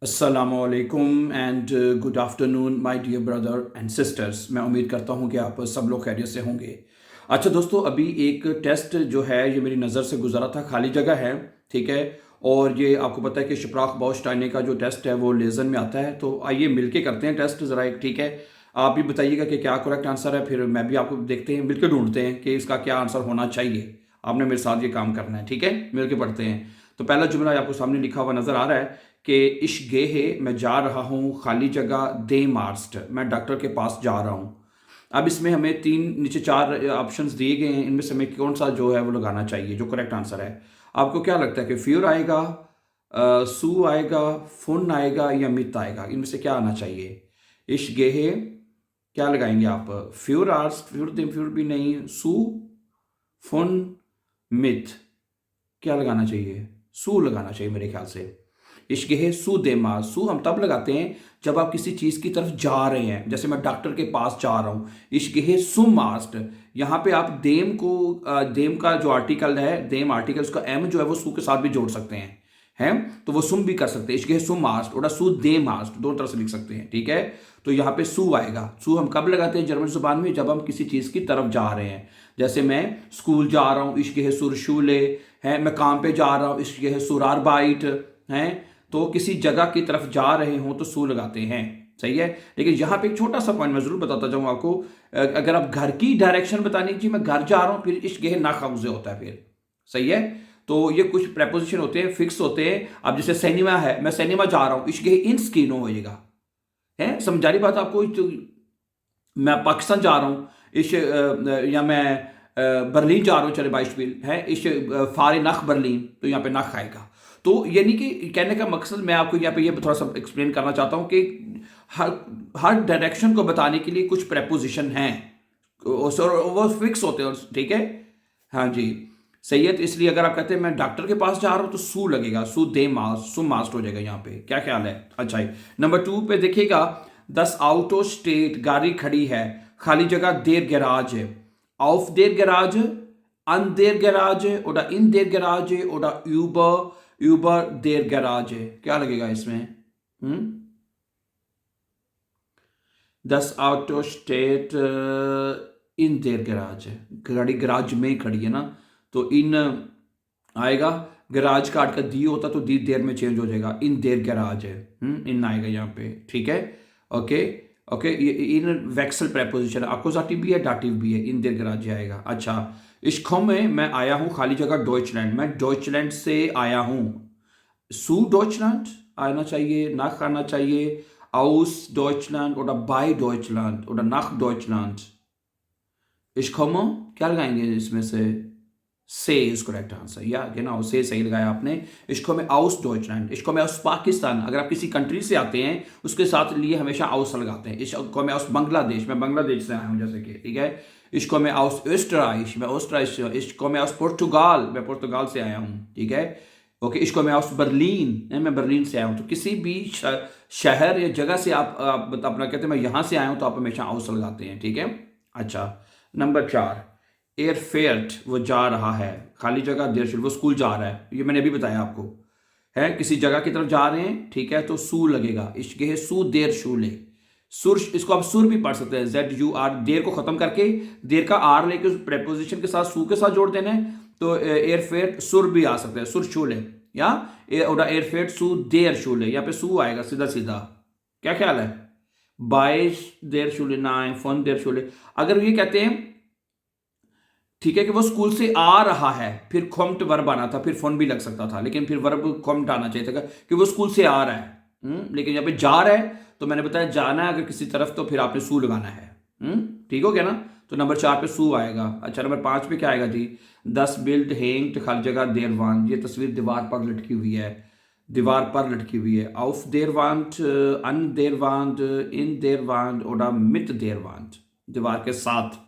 अस्सलामुअलैकुम and good afternoon my dear brother and sisters. मैं उम्मीद करता हूँ कि आप सब लोग खैरियत से होंगे। अच्छा दोस्तों, अभी एक टेस्ट जो है ये मेरी नज़र से गुजरा था, खाली जगह है, ठीक है। और ये आपको पता है कि शिप्राक बाउस्टाइने का जो टेस्ट है वो लेज़न में आता है। तो आइए मिलके करते हैं टेस्ट ज़रा एक, ठीक है। आप भी बताइएगा कि क्या करेक्ट आंसर है, फिर मैं भी आपको देखते हैं, मिलकर ढूंढते हैं कि इसका क्या आंसर होना चाहिए। आपने मेरे साथ ये काम करना है, ठीक है, मिलके पढ़ते हैं। तो पहला जुमला आपको सामने लिखा हुआ नज़र आ रहा है कि इश्क गे है, मैं जा रहा हूँ खाली जगह दे मार्स्ट, मैं डॉक्टर के पास जा रहा हूँ। अब इसमें हमें तीन नीचे चार ऑप्शंस दिए गए हैं, इनमें से हमें कौन सा जो है वो लगाना चाहिए जो करेक्ट आंसर है। आपको क्या लगता है कि फ्यूर आएगा, सू आएगा, फुन आएगा या मित आएगा? इनमें से क्या आना चाहिए? इश्क गे है क्या लगाएंगे आप? फ्यूर आर्स, फ्यूर दिन, फ्यूर भी नहीं, सू, फुन, मिथ, क्या लगाना चाहिए? सू लगाना चाहिए मेरे ख्याल से। इश्क है सू देमा, सू हम तब लगाते हैं जब आप किसी चीज़ की तरफ जा रहे हैं, जैसे मैं डॉक्टर के पास जा रहा हूँ। इश्क है सुम मास्ट, यहाँ पे आप देम को देम का जो आर्टिकल है, देम आर्टिकल, उसका एम जो है वो सू के साथ भी जोड़ सकते हैं तो वो सुम भी कर सकते हैं। इश्क है सुम मास्ट और सू दे मास्ट, दोनों तरह से लिख सकते हैं, ठीक है। तो यहाँ पे सू आएगा। सू हम कब लगाते हैं जर्मन जुबान में? जब हम किसी चीज़ की तरफ जा रहे हैं, जैसे मैं स्कूल जा रहा हूँ, इश्क है सुर शूले है, मैं काम पे जा रहा हूँ, इश्क है सुरार बाइट है। तो किसी जगह की तरफ जा रहे हो तो सू लगाते हैं, सही है। लेकिन यहाँ पे एक छोटा सा पॉइंट मैं जरूर बताता जाऊँ आपको। अगर आप घर की डायरेक्शन बतानी चाहिए, मैं घर जा रहा हूँ, फिर इश्क है ना कब्जे होता है फिर, सही है। तो ये कुछ प्रेपोजिशन होते हैं, फिक्स होते हैं। अब जैसे सिनेमा है, मैं सिनेमा जा रहा हूँ, इश्क है इन स्कीनो होएगा, है समझा रही बात आपको? तो मैं पाकिस्तान जा रहा हूँ, इस या मैं बर्लिन जा रहा हूँ, चले बाइशविल है, इस फारे नख बर्लिन, तो यहाँ पे नख आएगा। तो यानी कि कहने का मकसद मैं आपको यहाँ पे ये थोड़ा सा एक्सप्लेन करना चाहता हूँ कि हर हर डायरेक्शन को बताने के लिए कुछ प्रेपोजिशन हैं और वो फिक्स होते हैं, ठीक है। हाँ जी, सही है। तो इसलिए अगर आप कहते हैं मैं डॉक्टर के पास जा रहा हूँ तो सू लगेगा, सू दे मास, सू मास्ट हो जाएगा यहाँ पे। क्या ख्याल है? अच्छा है। नंबर 2 पे देखिएगा, 10 आउट ऑफ स्टेट गाड़ी खड़ी है, खाली जगह देर गैराज है। auf der Garage, an der Garage oder in der Garage oder über der Garage, क्या लगेगा इसमें? 10 auto state in their garage है, गाड़ी गराज में खड़ी है ना, तो इन आएगा। गराज काट का दी होता तो दी देर में चेंज हो जाएगा, इन देयर गैराज है, इन आएगा यहाँ पे, ठीक है। ओके ओके, ये इन वैक्सल प्रेपोजिशन है, अकोजाटिव भी है, डाटिव भी है, इन देयर गराज आएगा। अच्छा, इश्कों में मैं आया हूँ खाली जगह डॉइचलैंड, मैं डॉइचलैंड से आया हूँ, सू डॉइचलैंड आना चाहिए, नाक आना चाहिए, aus Deutschland oder bei Deutschland oder nach Deutschland। Ich komme, क्या लगाएंगे इसमें से इज करेक्ट आंसर, या genau से सही लगाया आपने। ich komme aus Deutschland, ich komme aus Pakistan, अगर आप किसी कंट्री से आते हैं उसके साथ लिए हमेशा aus लगाते हैं। ich komme aus बांग्लादेश, मैं बांग्लादेश से आया हूँ जैसे कि, ठीक है। ich komme aus Österreich, मैं ऑस्ट्राइच से, ich komme aus Portugal, मैं पुर्तगाल से आया हूँ, ठीक है। ओके, इसको मैं aus बर्लिन, मैं बर्लिन से आया हूँ। तो किसी भी शहर या जगह से आप अपना कहते हैं मैं यहाँ से आया हूँ, तो आप हमेशा aus लगाते हैं, ठीक है। अच्छा, नंबर 4, एयरफेयर्ट, वो जा रहा है, खाली जगह देर शुरू, वो स्कूल जा रहा है, ये मैंने अभी बताया आपको, है किसी जगह की तरफ जा रहे हैं, ठीक है। तो सू लगेगा, इश्क है सू देर शूले, सुर, इसको आप सुर भी पढ़ सकते हैं, ZUR, देर को खत्म करके देर का आर लेके उस प्रेपोजिशन के साथ सू के साथ जोड़ देना है, तो एयरफेट सुर भी आ सकता है, सुर शूले, या एयरफेट सू देर शूले, यहाँ पे सू आएगा सीधा सीधा। क्या ख्याल है? बाईस देर शूले ना, फोन देर शूले। अगर ये कहते हैं, ठीक है, कि वो स्कूल से आ रहा है, फिर खोम्ट वर्ब आना था, फिर फोन भी लग सकता था, लेकिन फिर वर्ब खोम्ट आना चाहिए था कि वो स्कूल से आ रहा है। लेकिन यहाँ पे जा रहा है, तो मैंने बताया जाना है अगर किसी तरफ, तो फिर आपने सू लगाना है। ठीक हो गया ना? तो नंबर 4 पे सू आएगा। अच्छा, नंबर 5 पे क्या आएगा जी? 10 बिल्ड हैंग्ड, खाली जगह देरवान, ये तस्वीर दीवार पर लटकी हुई है, दीवार पर लटकी हुई है। आउफ देरवांट, अन देरवांट, इन देरवांट oder mit देरवांट, दीवार के साथ,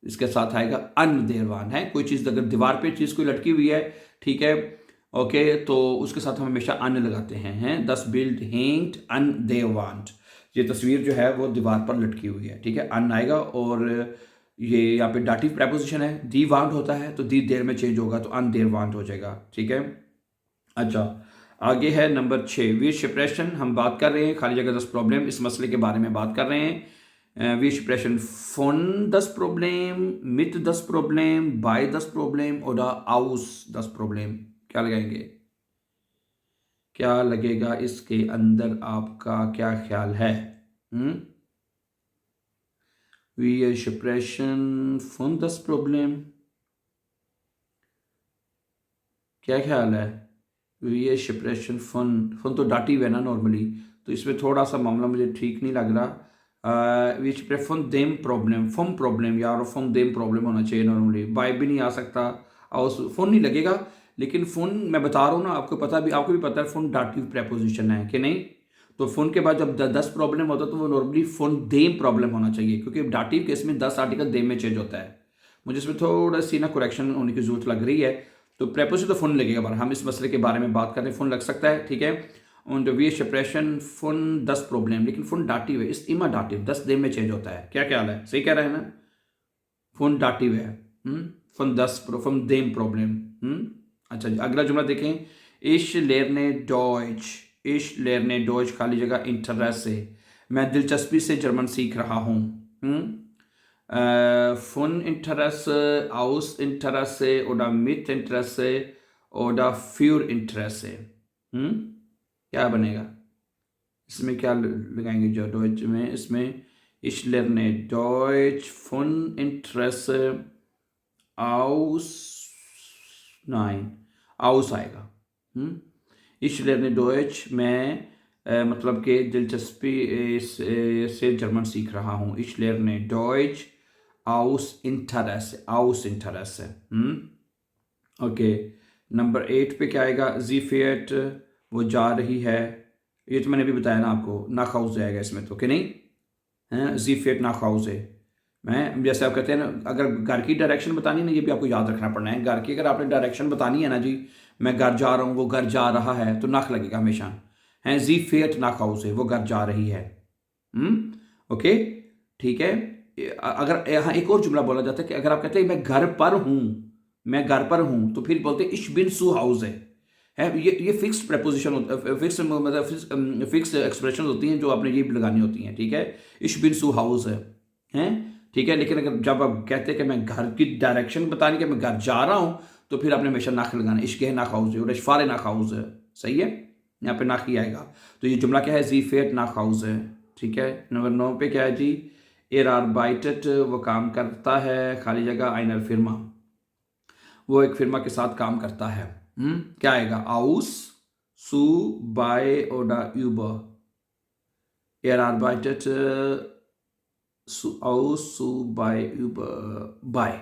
इसके साथ आएगा अन देरवान, है कोई चीज़ अगर दीवार पे चीज़ कोई लटकी हुई है, ठीक है, ओके, तो उसके साथ हम हमेशा अन लगाते हैं 10 बिल्ड हैंग्ड अन देरवांट, ये तस्वीर जो है वो दीवार पर लटकी हुई है, ठीक है, अन आएगा। और ये यहाँ पे डाटिव प्रेपोजिशन है, दी वांट होता है तो दी देर में चेंज होगा, तो अन देर वांट हो जाएगा, ठीक है। अच्छा, आगे है नंबर 6 वी शिप्रेशन। हम बात कर रहे हैं खाली जगह 10 प्रॉब्लम, इस मसले के बारे में बात कर रहे हैं। वी शिप्रेशन फॉन 10 प्रॉब्लम, मित 10 प्रॉब्लम, बाय 10 प्रॉब्लम और आउस 10 प्रॉब्लम। क्या लगाएंगे, क्या लगेगा इसके अंदर, आपका क्या ख्याल है? वी शिप्रेशन फॉन 10 प्रॉब्लम, क्या ख्याल है? वी शिप्रेशन फन फन तो डाटिव है ना नॉर्मली, तो इसमें थोड़ा सा मामला मुझे ठीक नहीं लग रहा। वी शिप्रेशन फन देम प्रॉब्लम, फम प्रॉब्लम यार, फम देम प्रॉब्लम होना चाहिए नॉर्मली। बाय भी नहीं आ सकता और फोन नहीं लगेगा, लेकिन फोन मैं बता रहा हूँ ना, आपको पता भी, आपको भी पता है फोन डाटिव प्रेपोजिशन है कि नहीं। तो फोन के बाद जब 10 प्रॉब्लम होता है तो वो नॉर्मली फोन देम प्रॉब्लम होना चाहिए, क्योंकि डाटिव केस में 10 आर्टिकल देम में चेंज होता है। मुझे इसमें थोड़ा सी ना करेक्शन होने की जरूरत लग रही है। तो प्रेपोजिशन तो फोन लगेगा, बार हम इस मसले के बारे में बात कर रहे हैं, फोन लग सकता है, ठीक है। और वी शिप्रेशन फोन 10 प्रॉब्लम, लेकिन फोन डाटिव है, इस इमा डाटिव 10 देम में चेंज होता है। क्या ख्याल है, सही कह रहे हैं ना? फोन डाटिव है, फोन 10 फोन देम प्रॉब्लम। अच्छा जी, अगला जुमला देखें। इश लेरने डॉइच, इश लेरने डॉइच खाली जगह इंटरेस्ट से, मैं दिलचस्पी से जर्मन सीख रहा हूँ। फुन इंटरेस्ट, आउस interest oder mit interest oder für interest. क्या बनेगा इसमें, क्या लगाएंगे जो डॉइच में? इसमें ich lerne Deutsch von Interesse aus, nein, aus आएगा। ich lerne Deutsch, मैं मतलब कि दिलचस्पी से जर्मन सीख रहा हूँ। ich lerne Deutsch aus Interesse, aus Interesse। Okay, number 8 पे क्या आएगा? जी फेट, वो जा रही है, ये तो मैंने भी बताया ना आपको, ना खाउस आएगा इसमें तो, कि नहीं है? जी फेट ना खाउस है। मैं जैसे आप कहते हैं ना, अगर घर की डायरेक्शन बतानी है ना, ये भी आपको याद रखना पड़ना है। घर की अगर आपने डायरेक्शन बतानी है ना जी, मैं घर जा रहा हूँ, वो घर जा रहा है, तो नाक लगेगा हमेशा, है जी फेट ना खाउस है, वो घर जा रही है। ओके, ठीक है। अगर यहाँ एक और जुमला बोला जाता है कि अगर आप कहते हैं मैं घर पर हूँ, मैं घर पर हूँ, तो फिर बोलते हैं इश बिन सू हाउस है। ये फिक्स प्रेपोजिशन होता है, फिक्स मतलब फिक्स एक्सप्रेशन होती हैं जो आपने ये लगानी होती हैं, ठीक है। इश बिन सू हाउस है, ठीक है। लेकिन अगर जब आप कहते हैं कि मैं घर की डायरेक्शन बताने कि मैं घर जा रहा हूँ, तो फिर आपने हमेशा नाक लगाना, इश्क नाक हाउस है और इशफार नाक हाउस है, सही है, यहाँ पे नाक ही आएगा। तो ये जुमला क्या है? जी फेट नाक हाउस है, ठीक है। नंबर 9 पे क्या है जी? एर आर्बाइटेट, वो काम करता है, खाली जगह आइनर फिर्मा, वो एक फिर्मा के साथ काम करता है। क्या आएगा? आउस सू बाय ओडा यूबर। एर आर्बाइटेट आउस सू बाय यूबर, बाय।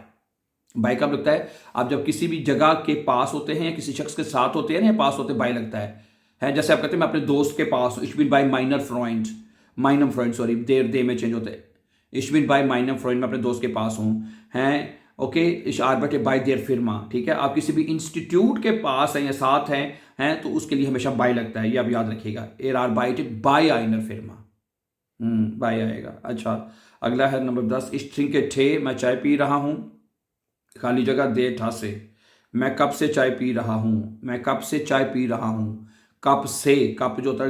बाय कब लगता है? आप जब किसी भी जगह के पास होते हैं या किसी शख्स के साथ होते हैं ना, पास होते, बाय लगता है। जैसे आप कहते हैं मैं अपने दोस्त के पास हूँ, is been by minor friend, माइनम फ्रेंड, सॉरी, देर दे में चेंज होता है। इश बिन बाय माइनम फ्रेंड, मैं अपने दोस्त के पास हूँ, हैं, ओके। इश आर्बट बाय देयर फिर्मा, ठीक है। आप किसी भी इंस्टीट्यूट के पास हैं या साथ हैं तो उसके लिए हमेशा बाय लगता है, ये आप याद रखिएगा। एर आर्बाइटेड बाय आइनर फिर्मा, बाय आएगा। अच्छा, अगला है नंबर 10। इस ट्रिंक के ठे, मैं चाय पी रहा हूँ, खाली जगह दे ठा से, मैं कब से चाय पी रहा हूँ, मैं कब से चाय पी रहा हूँ, कप से, कप जो होता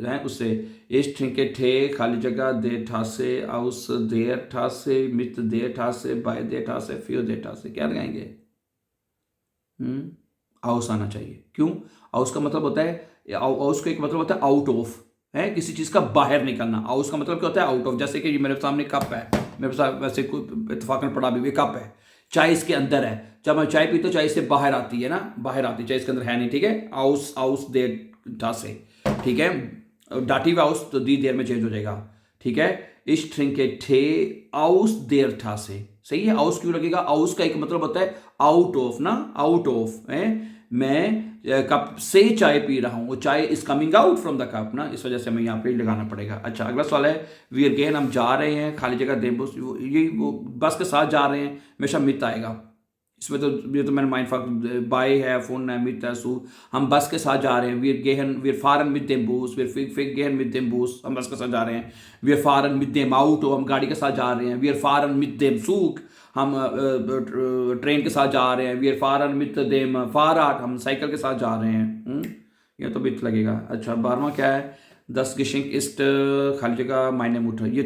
है उससे। इस ठिंके ठे, खाली जगह दे ठा से, आउस देर ठा से, मित दे ठा से, बाय दे ठा से, फिर दे ठा से। क्या लगाएंगे? आउस आना चाहिए। क्यों? आउस का मतलब होता है, आउस का एक मतलब होता है आउट ऑफ, है किसी चीज का बाहर निकलना। आउस का मतलब क्या होता है? Out of. जैसे कि ये मेरे सामने कप है, मेरे साथ वैसे कोई इत्तेफाकन पड़ा भी कप है, चाय इसके अंदर है, जब मैं चाय पीता हूँ चाय इससे बाहर आती है ना, बाहर आती है, चाय इसके अंदर है नहीं, ठीक है। आउस आउस देर ठा से, ठीक है। डाटिव आउस तो दी देर में चेंज हो जाएगा, ठीक है। इस ट्रिंके ठे आउस देर ठा से, सही है। आउस क्यों लगेगा? आउस का एक मतलब होता है आउट ऑफ ना, आउट ऑफ है। मैं कप से चाय पी रहा हूँ, वो चाय is coming out from the cup ना, इस वजह से हमें यहाँ पे लगाना पड़ेगा। अच्छा, अगला सवाल है। वी आर गेन, हम जा रहे हैं, खाली जगह देबुस, ये वो बस के साथ जा रहे हैं, हमेशा मित आएगा इसमें। तो ये तो मैंने माइंड फक, बाय है, फोन है, मित है, सू, हम बस के साथ जा रहे हैं। We are गेहन, we are Faran मित देम बूस, वी आर फिक गेहन मित देम बूस, हम बस के साथ जा रहे हैं। वी आर फारन मित देम आउट, हम गाड़ी के साथ जा रहे हैं। वी आर फारन मित देम सूक, हम ट्रेन के साथ जा रहे हैं। वी आर फारन मित देम फाराट, हम साइकिल के साथ जा रहे हैं। ये तो बिट लगेगा। अच्छा 12वां क्या है? दस गिशिंक इस्ट खाली जगह मायने मुठा। ये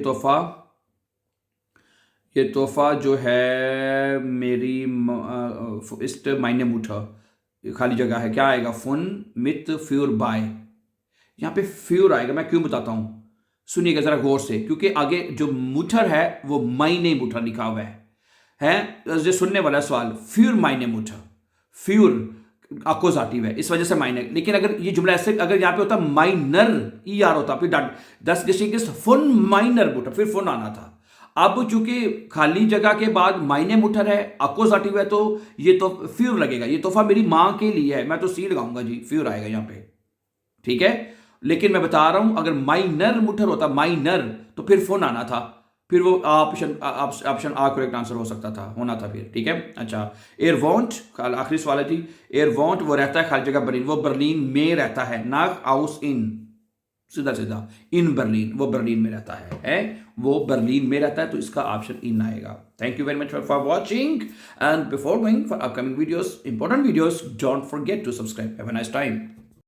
तोहफा जो है मेरी इस्ट मायने मुठा, खाली जगह है, क्या आएगा? फुन मित फ्यूर बाय। यहाँ पे फ्यूर आएगा, मैं क्यों बताता हूं, सुनिएगा जरा गौर से, क्योंकि आगे जो मुठर है वो मायने मुठर लिखा हुआ है जो सुनने वाला सवाल, फ्यूर मायने मुठर, फ्यूर अकोजाटिव है, इस वजह से माइनर। लेकिन अगर ये जुमला ऐसे, अगर यहां पे होता माइनर ई आर होता, फिर दस गिशिंग फुन माइनर मुठर, फिर फुन आना था। अब चूंकि खाली जगह के बाद मायने मुठर है, अकोजाटिव है, तो ये तो फ्यूर लगेगा। ये तोहफा मेरी मां के लिए है, मैं तो सी लगाऊंगा जी, फ्यूर आएगा यहां पे, ठीक है। लेकिन मैं बता रहा हूं अगर माइनर मुठर होता, माइनर, तो फिर फोन आना था, फिर वो ऑप्शन आ करेक्ट आंसर हो सकता था, होना था फिर, ठीक है। अच्छा एयर वॉन्ट, आखिरी सवाल है जी। एयर वॉन्ट वो रहता है खाली जगह बर्लिन, वो बर्लिन में रहता है, ना हाउस इन, सीधा सीधा इन बर्लिन, वो बर्लिन में रहता है वो बर्लिन में रहता है, तो इसका ऑप्शन इन आएगा। Thank you very much for watching, and before going for upcoming videos, important videos, don't forget to subscribe. Have a nice time.